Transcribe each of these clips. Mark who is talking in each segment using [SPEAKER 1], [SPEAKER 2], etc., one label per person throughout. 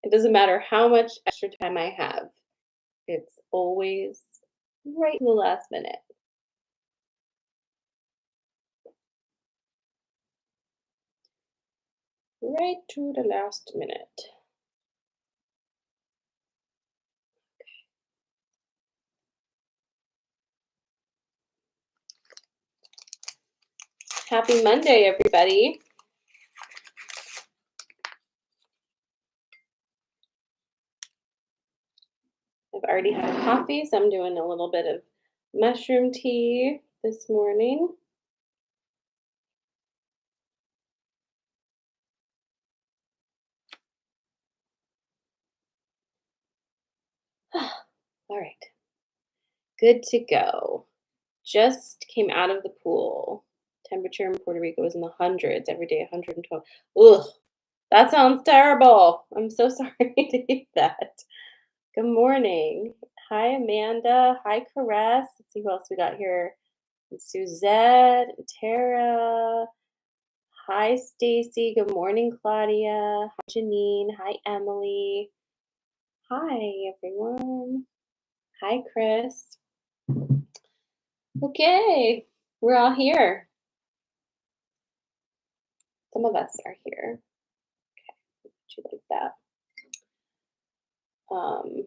[SPEAKER 1] It doesn't matter how much extra time I have. It's always right in the last minute. Right to the last minute. Happy Monday, everybody. I've already had coffee, so I'm doing a little bit of mushroom tea this morning. All right, good to go. Just came out of the pool. Temperature in Puerto Rico is in the hundreds every day, 112. Ugh, that sounds terrible. I'm so sorry to hear that. Good morning. Hi, Amanda. Hi, Caress. Let's see who else we got here. Suzette, Tara. Hi, Stacy. Good morning, Claudia. Hi, Janine. Hi, Emily. Hi, everyone. Hi, Chris. Okay, we're all here. Some of us are here. Put you like that. Um,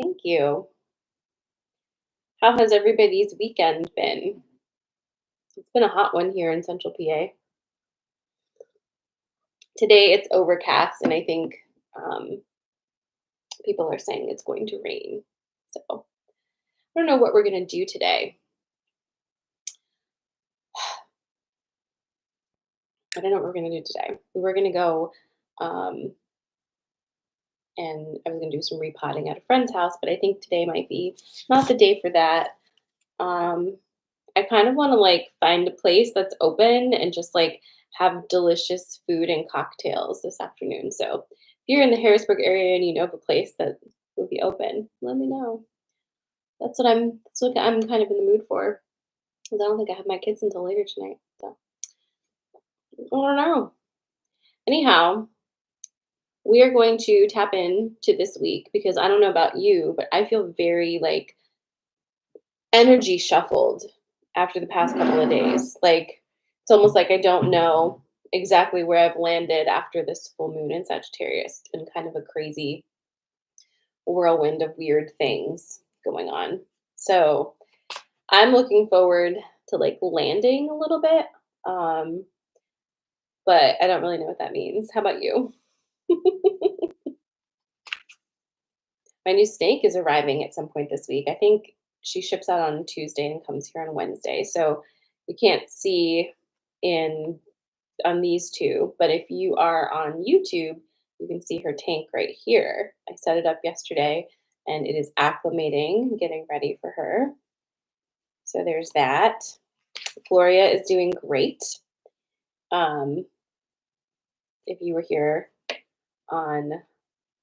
[SPEAKER 1] thank you. How has everybody's weekend been? It's been a hot one here in Central PA. Today it's overcast, and I think people are saying it's going to rain. So I don't know what we're going to do today. I don't know what we're going to do today. We were going to go um, and I was going to do some repotting at a friend's house, but I think today might be not the day for that. Um, I kind of want to like find a place that's open and just like have delicious food and cocktails this afternoon. So if you're in the Harrisburg area and you know of a place that will be open, let me know. That's what I'm kind of in the mood for. 'Cause I don't think I have my kids until later tonight. So I don't know. Anyhow, we are going to tap in to this week because I don't know about you, but I feel very like energy shuffled after the past couple of days. Like it's almost like I don't know exactly where I've landed after this full moon in Sagittarius. It's been kind of a crazy whirlwind of weird things going on. So I'm looking forward to like landing a little bit. Um, but I don't really know what that means. How about you? My new snake is arriving at some point this week. I think she ships out on Tuesday and comes here on Wednesday. So you can't see in on these two, but if you are on YouTube, you can see her tank right here. I set it up yesterday and it is acclimating, getting ready for her. So there's that. Gloria is doing great. Um, if you were here on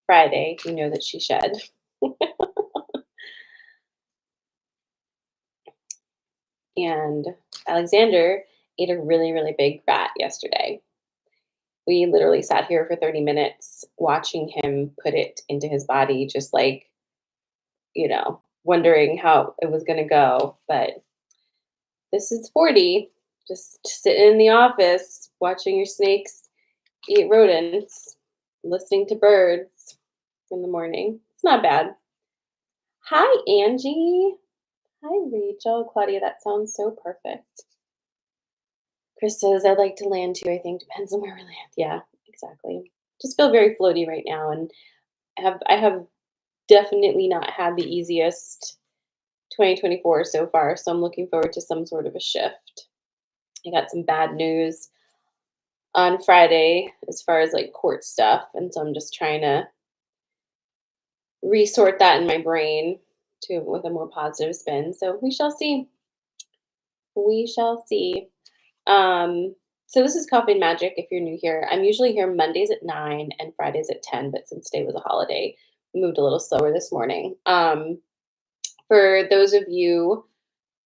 [SPEAKER 1] Friday, you know that she shed. And Alexander ate a really, really big rat yesterday. We literally sat here for 30 minutes watching him put it into his body, just like, wondering how it was going to go. But this is 40, just sitting in the office, watching your snakes eat rodents, listening to birds in the morning. It's not bad. Hi, Angie. Hi, Rachel. Claudia, that sounds so perfect. Chris says, I'd like to land too. I think depends on where we land. Yeah, exactly. Just feel very floaty right now, and I have definitely not had the easiest 2024 so far. So I'm looking forward to some sort of a shift. I got some bad news on Friday as far as like court stuff, and so I'm just trying to resort that in my brain to with a more positive spin. So we shall see. We shall see. So this is Coffee and Magic. If you're new here, I'm usually here Mondays at 9 and Fridays at 10, but since today was a holiday, we moved a little slower this morning. For those of you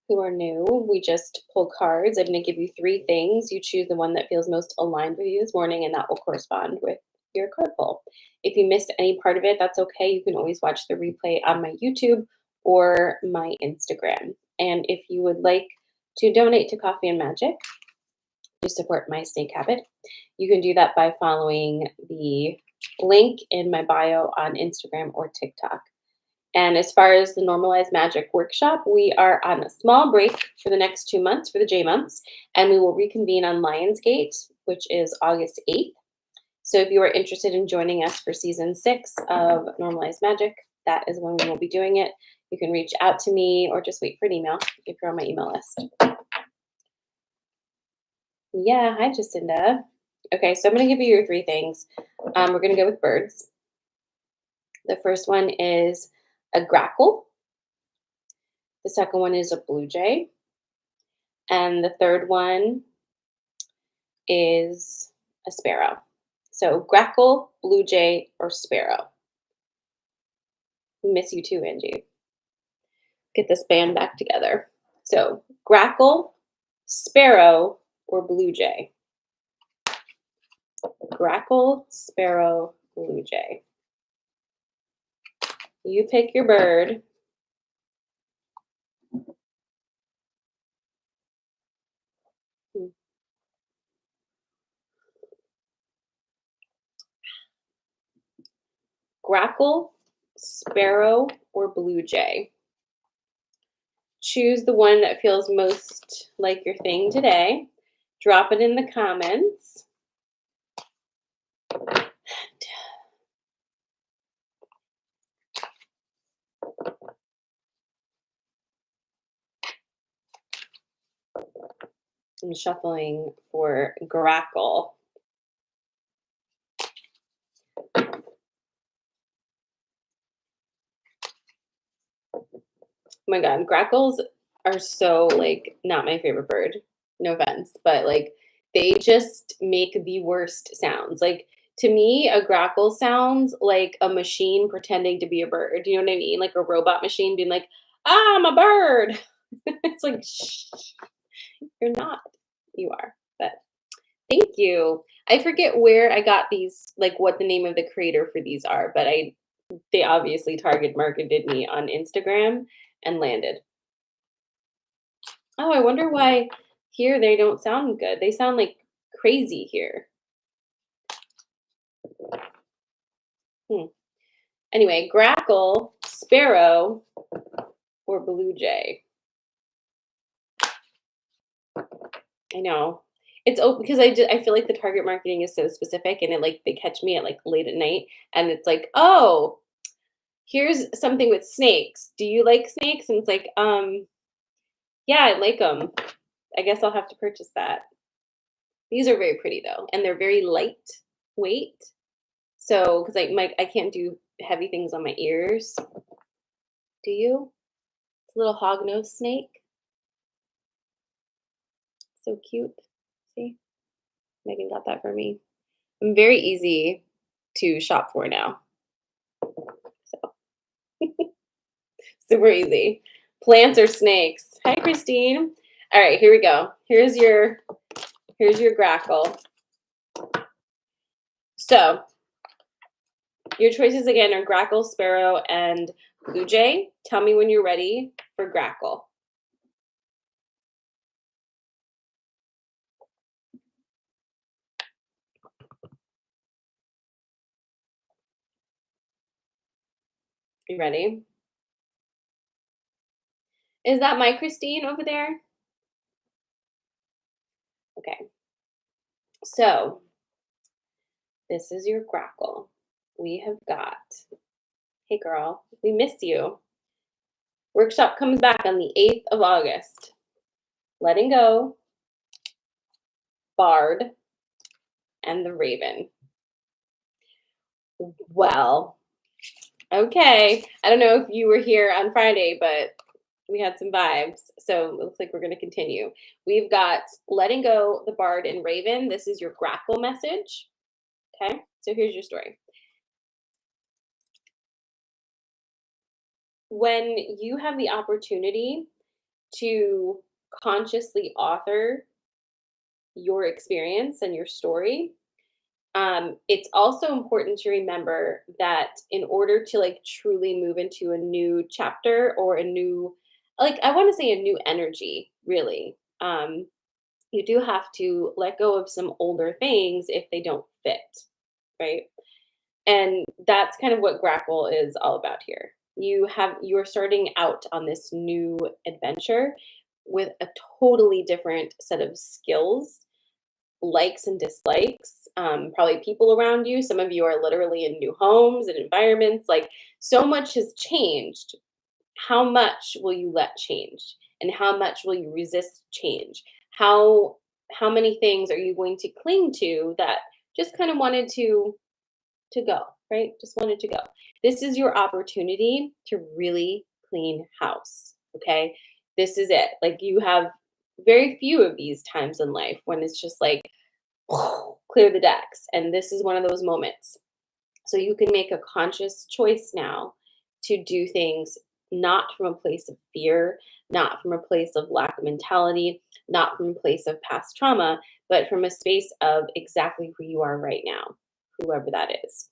[SPEAKER 1] who are new, we just pull cards. I'm going to give you three things. You choose the one that feels most aligned with you this morning, and that will correspond with your card pull. If you missed any part of it, that's okay. You can always watch the replay on my YouTube or my Instagram. And if you would like to donate to Coffee and Magic to support my snake habit, you can do that by following the link in my bio on Instagram or TikTok. And as far as the Normalized Magic workshop, we are on a small break for the next 2 months, for the J months, and we will reconvene on Lionsgate, which is August 8th. So if you are interested in joining us for season 6 of Normalized Magic, that is when we will be doing it. You can reach out to me or just wait for an email if you're on my email list. Yeah, hi, Jacinda. Okay, so I'm going to give you your 3 things. We're going to go with birds. The first one is a grackle. The second one is a blue jay. And the third one is a sparrow. So grackle, blue jay, or sparrow. Miss you too, Angie. Get this band back together. So grackle, sparrow, or blue jay. Grackle, sparrow, blue jay. You pick your bird. Grackle, sparrow, or blue jay. Choose the one that feels most like your thing today. Drop it in the comments. I'm shuffling for grackle. Oh my god, grackles are so like not my favorite bird. No offense, but like they just make the worst sounds. Like to me, a grackle sounds like a machine pretending to be a bird. Do you know what I mean? Like a robot machine being like, "Ah, I'm a bird." It's like, shh, you're not. You are. But thank you. I forget where I got these, like what the name of the creator for these are, but they obviously target marketed me on Instagram and landed. Oh, I wonder why here they don't sound good. They sound like crazy here. Hmm. Anyway, grackle, sparrow, or blue jay. I know. It's because I feel like the target marketing is so specific and it like they catch me at like late at night and it's like, "Oh, here's something with snakes. Do you like snakes?" And it's like, yeah, I like them. I guess I'll have to purchase that. These are very pretty though, and they're very lightweight. So, because I can't do heavy things on my ears. Do you? It's a little hognose snake. So cute. See? Megan got that for me. I'm very easy to shop for now. So super easy. Plants or snakes. Hi, Christine. All right, here we go. Here's your grackle. So your choices again are grackle, sparrow, and blue jay. Tell me when you're ready for grackle. You ready? Is that my Christine over there? Okay. So this is your grackle. We have got, hey girl, we miss you. Workshop comes back on the 8th of August. Letting Go, Bard, and the Raven. Well, okay. I don't know if you were here on Friday, but we had some vibes. So it looks like we're going to continue. We've got Letting Go, the Bard, and Raven. This is your grackle message. Okay. So here's your story. When you have the opportunity to consciously author your experience and your story, It's also important to remember that in order to like truly move into a new chapter or a new, like, I want to say a new energy, really, you do have to let go of some older things if they don't fit, right? And that's kind of what Grackle is all about here. You're starting out on this new adventure with a totally different set of skills, likes and dislikes, probably people around you. Some of you are literally in new homes and environments. Like, so much has changed. How much will you let change? And how much will you resist change? How how many things are you going to cling to that just kind of wanted to go, right? Just wanted to go. This is your opportunity to really clean house, okay? This is it. Like, you have very few of these times in life when it's just like clear the decks, and this is one of those moments. So you can make a conscious choice now to do things not from a place of fear, not from a place of lack of mentality, not from a place of past trauma, but from a space of exactly who you are right now, whoever that is.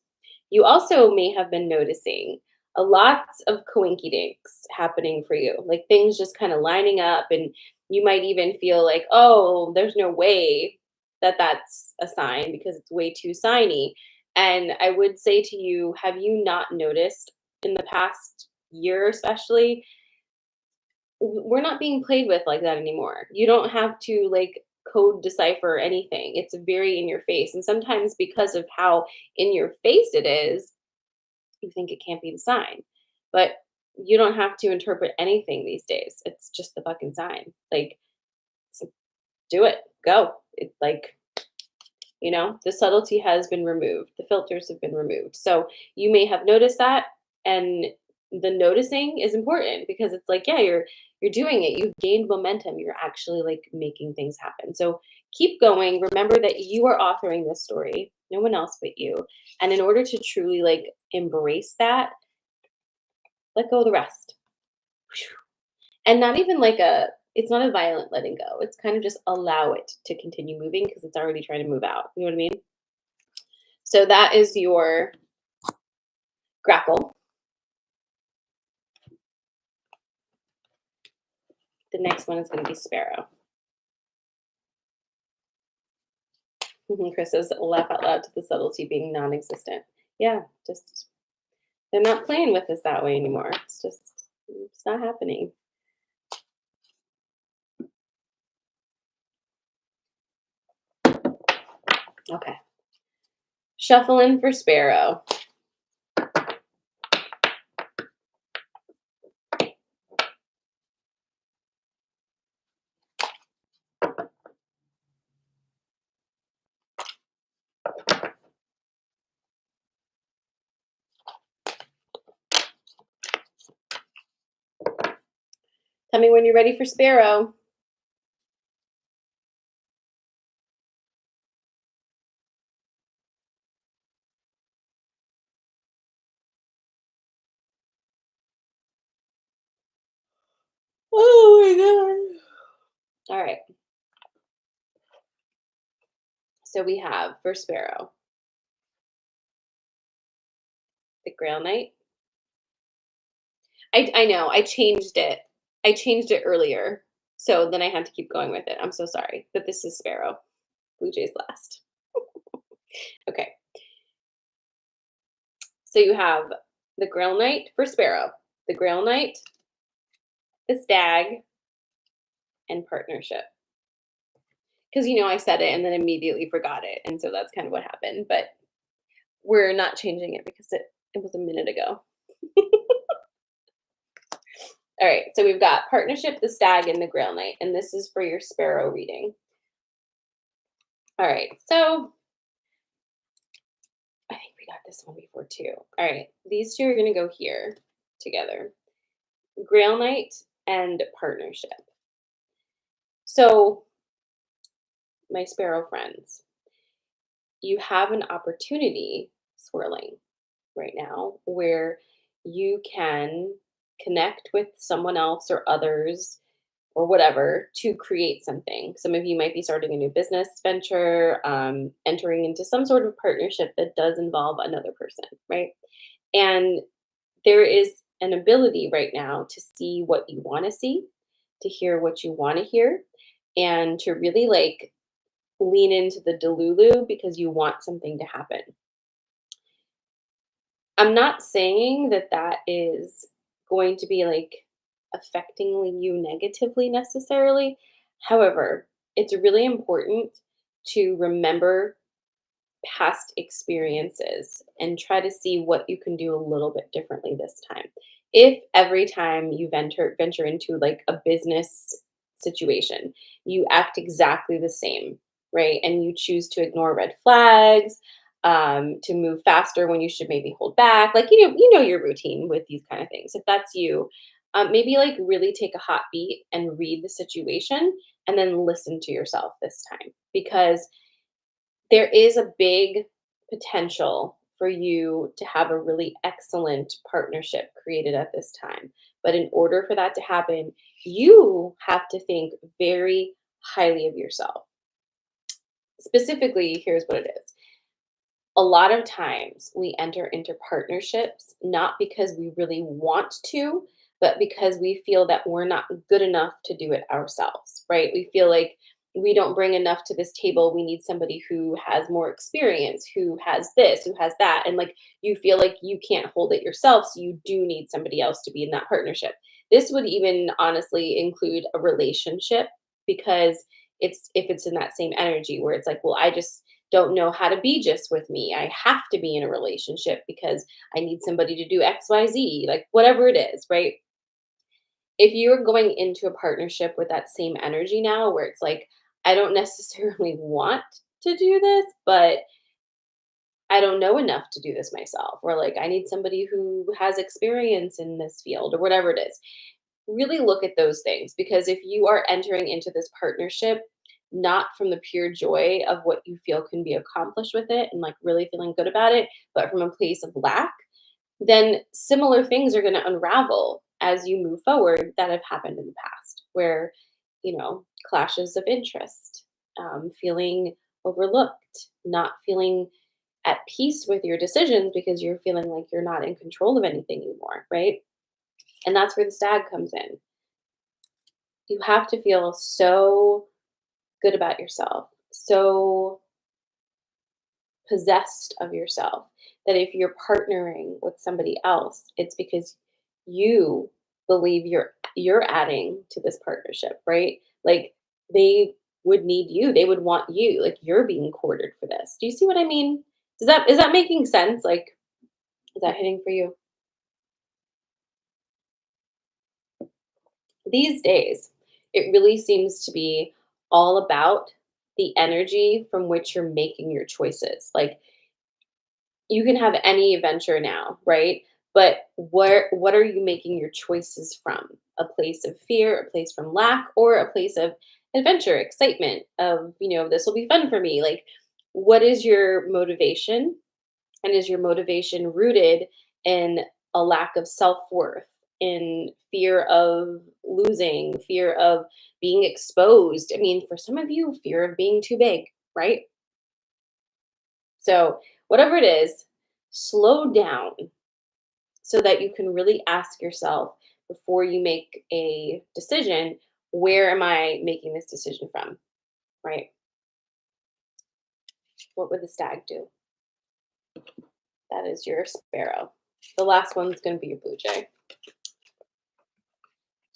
[SPEAKER 1] You also may have been noticing a lots of coinky dinks happening for you, like things just kind of lining up, and you might even feel like, oh, there's no way that that's a sign because it's way too signy. And I would say to you, have you not noticed in the past year, especially, we're not being played with like that anymore. You don't have to like code decipher anything. It's very in your face. And sometimes because of how in your face it is, you think it can't be the sign. But you don't have to interpret anything these days. It's just the fucking sign. Like, do it. Go. It's like, the subtlety has been removed, the filters have been removed. So you may have noticed that, and the noticing is important because it's like, yeah, you're doing it. You've gained momentum. You're actually like making things happen. So keep going. Remember that you are authoring this story, no one else but you. And in order to truly like embrace that, let go of the rest. And not even like it's not a violent letting go. It's kind of just allow it to continue moving because it's already trying to move out. You know what I mean? So that is your Grackle. The next one is going to be Sparrow. Chris says, laugh out loud to the subtlety being non existent. Yeah, just they're not playing with us that way anymore. It's not happening. Okay. Shuffling for Sparrow. Tell me when you're ready for Sparrow. Oh my God. All right. So we have for Sparrow the Grail Knight. I know I changed it. I changed it earlier, so then I had to keep going with it. I'm so sorry, but this is Sparrow. Blue Jays last. Okay, so you have the Grail Knight for Sparrow, the Grail Knight, the Stag, and Partnership. Because I said it and then immediately forgot it, and so that's kind of what happened. But we're not changing it because it was a minute ago. All right, so we've got Partnership, the Stag, and the Grail Knight, and this is for your Sparrow reading. All right, so I think we got this one before too. All right, these two are going to go here together. Grail Knight and Partnership. So, my Sparrow friends, you have an opportunity swirling right now where you can connect with someone else or others or whatever to create something. Some of you might be starting a new business venture, entering into some sort of partnership that does involve another person, right? And there is an ability right now to see what you want to see, to hear what you want to hear, and to really like lean into the delulu because you want something to happen. I'm not saying that that is going to be like affecting you negatively necessarily. However, it's really important to remember past experiences and try to see what you can do a little bit differently this time. If every time you venture into like a business situation, you act exactly the same, right? And you choose to ignore red flags, to move faster when you should maybe hold back. Like you know your routine with these kind of things. If that's you, maybe like really take a hot beat and read the situation and then listen to yourself this time because there is a big potential for you to have a really excellent partnership created at this time. But in order for that to happen, you have to think very highly of yourself. Specifically, here's what it is. A lot of times we enter into partnerships not because we really want to, but because we feel that we're not good enough to do it ourselves, right? We feel like we don't bring enough to this table. We need somebody who has more experience, who has this, who has that. And like you feel like you can't hold it yourself. So you do need somebody else to be in that partnership. This would even honestly include a relationship because it's if it's in that same energy where it's like, well, I just don't know how to be just with me. I have to be in a relationship because I need somebody to do XYZ, like whatever it is, right? If you're going into a partnership with that same energy now, where it's like, I don't necessarily want to do this, but I don't know enough to do this myself, or like, I need somebody who has experience in this field, or whatever it is, really look at those things because if you are entering into this partnership not from the pure joy of what you feel can be accomplished with it and like really feeling good about it, but from a place of lack, then similar things are going to unravel as you move forward that have happened in the past, where, clashes of interest, feeling overlooked, not feeling at peace with your decisions because you're feeling like you're not in control of anything anymore, right? And that's where the stag comes in. You have to feel so good about yourself, so possessed of yourself that if you're partnering with somebody else, it's because you believe you're adding to this partnership, right? Like they would need you. They would want you. Like you're being courted for this. Do you see what I mean? Is that making sense? Like is that hitting for you? These days, it really seems to be all about the energy from which you're making your choices. Like you can have any adventure now, right? But what are you making your choices from? A place of fear, a place from lack, or a place of adventure, excitement of, this will be fun for me. Like what is your motivation? And is your motivation rooted in a lack of self-worth, in fear of losing, fear of being exposed? I mean, for some of you, fear of being too big, right? So, whatever it is, slow down so that you can really ask yourself before you make a decision, where am I making this decision from, right? What would the stag do? That is your sparrow. The last one's going to be your blue jay.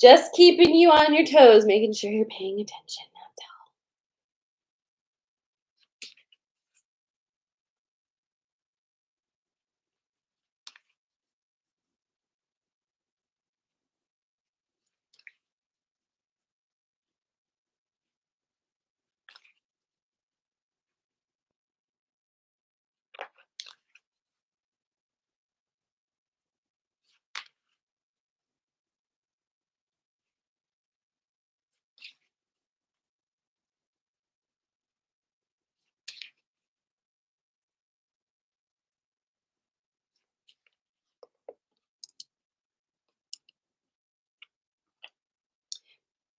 [SPEAKER 1] Just keeping you on your toes, making sure you're paying attention. That's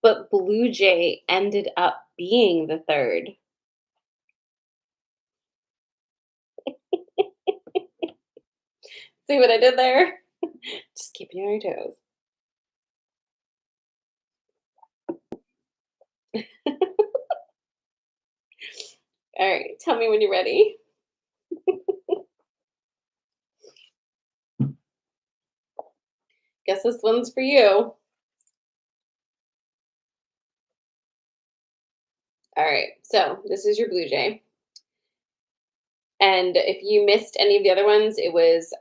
[SPEAKER 1] but Blue Jay ended up being the third. See what I did there? Just keeping you on your toes. All right, tell me when you're ready. Guess this one's for you. All right, so this is your Blue Jay. And if you missed any of the other ones, it was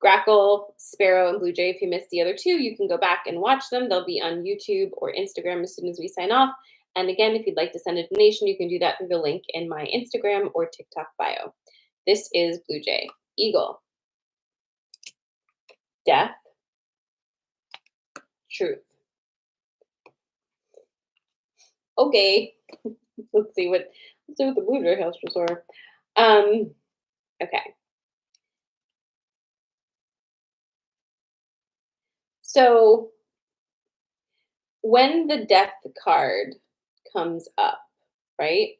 [SPEAKER 1] Grackle, Sparrow, and Blue Jay. If you missed the other two, you can go back and watch them. They'll be on YouTube or Instagram as soon as we sign off. And again, if you'd like to send a donation, you can do that through the link in my Instagram or TikTok bio. This is Blue Jay. Eagle, death, truth. Okay, let's see what the Blue Jay has to say. Okay. So when the death card comes up, right?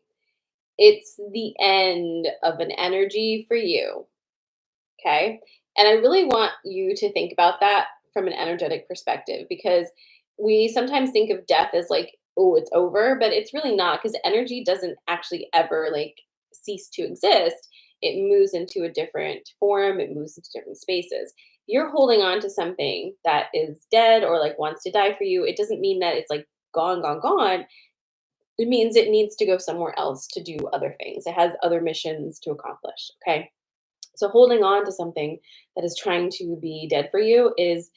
[SPEAKER 1] It's the end of an energy for you. Okay. And I really want you to think about that from an energetic perspective because we sometimes think of death as like, oh, it's over, but it's really not because energy doesn't actually ever like cease to exist. It moves into a different form, it moves into different spaces. You're holding on to something that is dead or like wants to die for you. It doesn't mean that it's like gone, gone, gone. It means it needs to go somewhere else to do other things. It has other missions to accomplish. Okay. So holding on to something that is trying to be dead for you is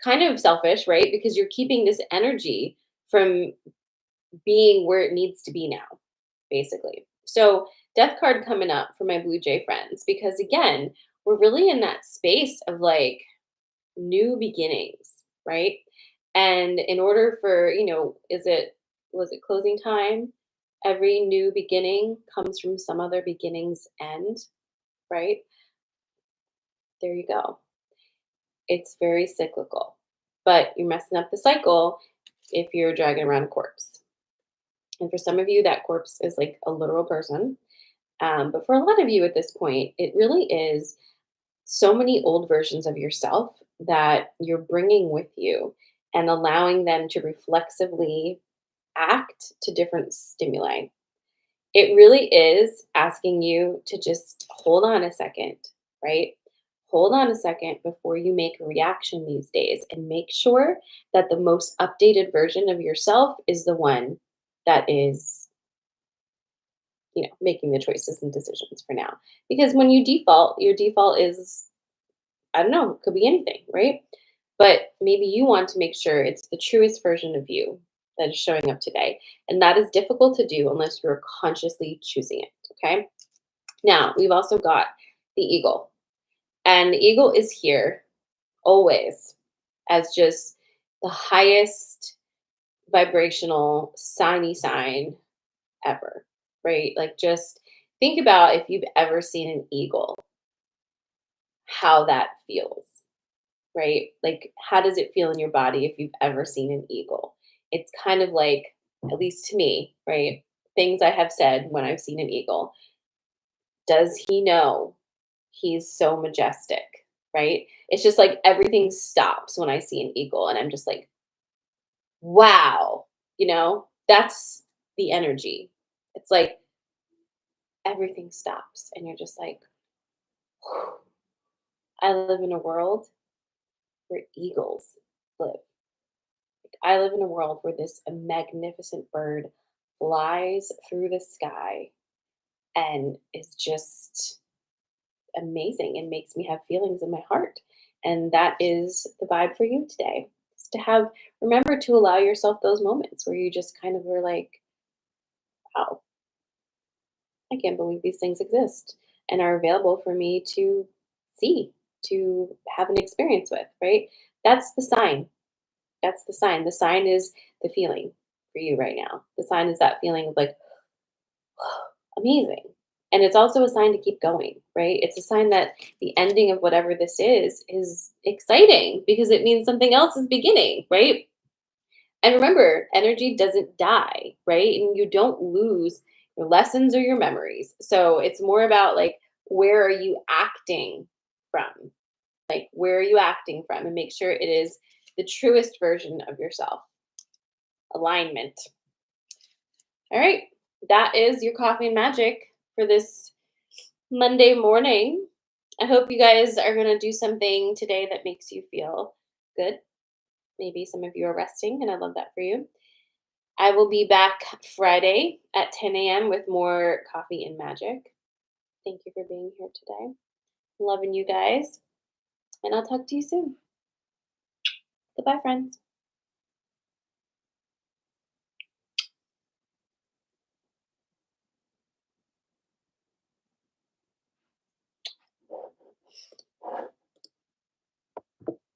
[SPEAKER 1] kind of selfish, right? Because you're keeping this energy from being where it needs to be now, basically. So, death card coming up for my Blue Jay friends, because again, we're really in that space of like new beginnings, right? And in order for, was it closing time? Every new beginning comes from some other beginning's end, right? There you go. It's very cyclical, but you're messing up the cycle if you're dragging around a corpse. And for some of you, that corpse is like a literal person. But for a lot of you at this point, it really is so many old versions of yourself that you're bringing with you and allowing them to reflexively act to different stimuli. It really is asking you to just hold on a second, right? Hold on a second before you make a reaction these days and make sure that the most updated version of yourself is the one that is, making the choices and decisions for now. Because when you default, your default is, I don't know, it could be anything, right? But maybe you want to make sure it's the truest version of you that is showing up today. And that is difficult to do unless you're consciously choosing it. Okay. Now, we've also got the eagle. And the eagle is here always as just the highest vibrational signy sign ever, right? Like, just think about if you've ever seen an eagle, how that feels, right? Like, how does it feel in your body if you've ever seen an eagle? It's kind of like, at least to me, right? Things I have said when I've seen an eagle. Does he know he's so majestic, right? It's just like everything stops when I see an eagle, and I'm just like, wow, that's the energy. It's like everything stops, and you're just like, I live in a world where eagles live. I live in a world where this magnificent bird flies through the sky and is just amazing and makes me have feelings in my heart. And that is the vibe for you today. Is to remember to allow yourself those moments where you just kind of were like, wow, I can't believe these things exist and are available for me to see, to have an experience with, right? That's the sign. That's the sign. The sign is the feeling for you right now. The sign is that feeling of like, amazing. And it's also a sign to keep going, right? It's a sign that the ending of whatever this is exciting because it means something else is beginning, right? And remember, energy doesn't die, right? And you don't lose your lessons or your memories. So it's more about like, where are you acting from? Like, where are you acting from? And make sure it is the truest version of yourself. Alignment. All right. That is your coffee and magic for this Monday morning. I hope you guys are going to do something today that makes you feel good. Maybe some of you are resting, and I love that for you. I will be back Friday at 10 a.m. with more coffee and magic. Thank you for being here today. Loving you guys, and I'll talk to you soon. Goodbye, friends.